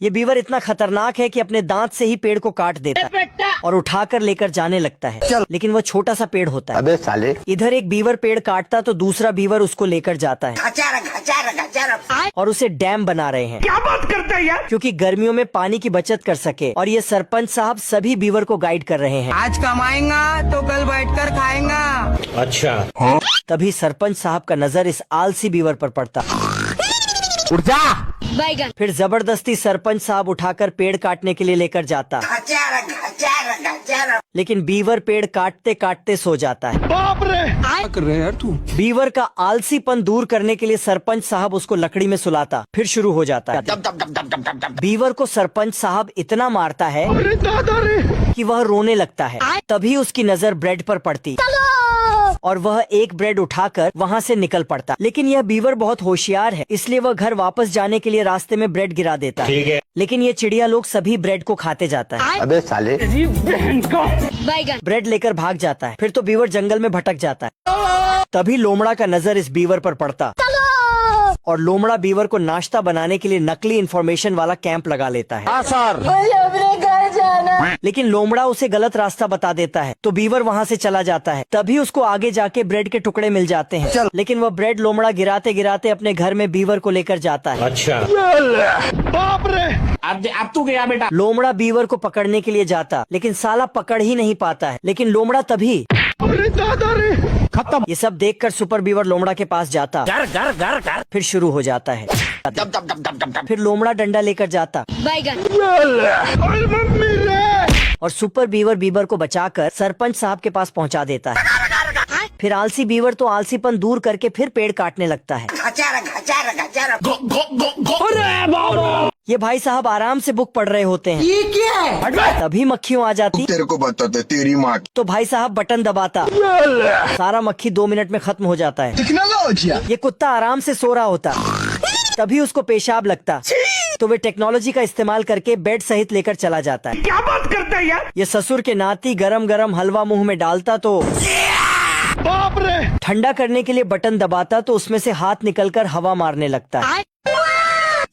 ये बीवर इतना खतरनाक है कि अपने दांत से ही पेड़ को काट देता है और उठाकर लेकर जाने लगता है। लेकिन वह छोटा सा पेड़ होता है। अबे साले। इधर एक बीवर पेड़ काटता तो दूसरा बीवर उसको लेकर जाता है और उसे डैम बना रहे हैं। क्या बात करता है यार? क्योंकि गर्मियों में पानी की बचत कर सके। और ये सरपंच साहब सभी बीवर को गाइड कर रहे हैं। आज कमाएगा तो कल बैठकर खाएगा। अच्छा। तभी सरपंच साहब का नजर इस आलसी बीवर पर पड़ता। उठ जा। फिर जबरदस्ती सरपंच साहब उठाकर पेड़ काटने के लिए लेकर जाता। लेकिन बीवर पेड़ काटते काटते सो जाता है। बाप रे। क्या कर रहे हैं यार तू? बीवर का आलसीपन दूर करने के लिए सरपंच साहब उसको लकड़ी में सुलाता। फिर शुरू हो जाता है। बीवर को सरपंच साहब इतना मारता है अरे दादा रे। कि वह रोने लगता है। तभी उसकी नजर ब्रेड पर पड़ती और वह एक ब्रेड उठाकर वहाँ से निकल पड़ता। लेकिन यह बीवर बहुत होशियार है, इसलिए वह घर वापस जाने के लिए रास्ते में ब्रेड गिरा देता है। ठीक है। लेकिन ये चिड़िया लोग सभी ब्रेड को खाते जाता है। अबे साले। ब्रेड लेकर भाग जाता है। फिर तो बीवर जंगल में भटक जाता है। तभी लोमड़ा का नजर इस बीवर पर पड़ता और लोमड़ा बीवर को नाश्ता बनाने के लिए नकली इंफॉर्मेशन वाला कैंप लगा लेता है। हाँ सर। लेकिन लोमड़ा उसे गलत रास्ता बता देता है तो बीवर वहाँ से चला जाता है। तभी उसको आगे जाके ब्रेड के टुकड़े मिल जाते हैं। लेकिन वह ब्रेड लोमड़ा गिराते गिराते अपने घर में बीवर को लेकर जाता है। अच्छा। बाप रे। अब तू गया बेटा। लोमड़ा बीवर को पकड़ने के लिए जाता, लेकिन साला पकड़ ही नहीं पाता है। लेकिन लोमड़ा तभी अरे दादा रे। खत्म। ये सब देखकर सुपर बीवर लोमड़ा के पास जाता। घर घर घर घर। फिर शुरू हो जाता है। फिर लोमड़ा डंडा लेकर जाता अरे मम्मी रे। और सुपर बीवर बीवर को बचाकर सरपंच साहब के पास पहुंचा देता है। फिर आलसी बीवर तो आलसीपन दूर करके फिर पेड़ काटने लगता है। ये भाई साहब आराम से बुक पढ़ रहे होते हैं। ये क्या है? तभी मक्खियों आ जाती तेरे को बताते तेरी माँ की। तो भाई साहब बटन दबाता। सारा मक्खी 2 मिनट में खत्म हो जाता है। टेक्नोलॉजी। ये कुत्ता आराम से सो रहा होता। तभी उसको पेशाब लगता तो वे टेक्नोलॉजी का इस्तेमाल करके बेड सहित लेकर चला जाता है। क्या बात करता है यार? ये ससुर के नाती गरम गरम हलवा मुंह में डालता तो बाप रे। ठंडा करने के लिए बटन दबाता तो उसमें से हाथ निकलकर हवा मारने लगता है।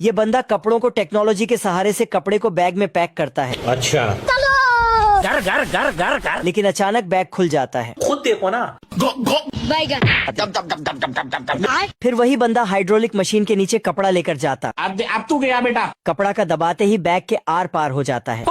ये बंदा कपड़ों को टेक्नोलॉजी के सहारे से कपड़े को बैग में पैक करता है। अच्छा। घर घर घर घर घर। लेकिन अचानक बैग खुल जाता है। खुद देखो ना। फिर वही बंदा हाइड्रोलिक मशीन के नीचे कपड़ा लेकर जाता। अब तू गया बेटा। कपड़ा का दबाते ही बैग के आर पार हो जाता है।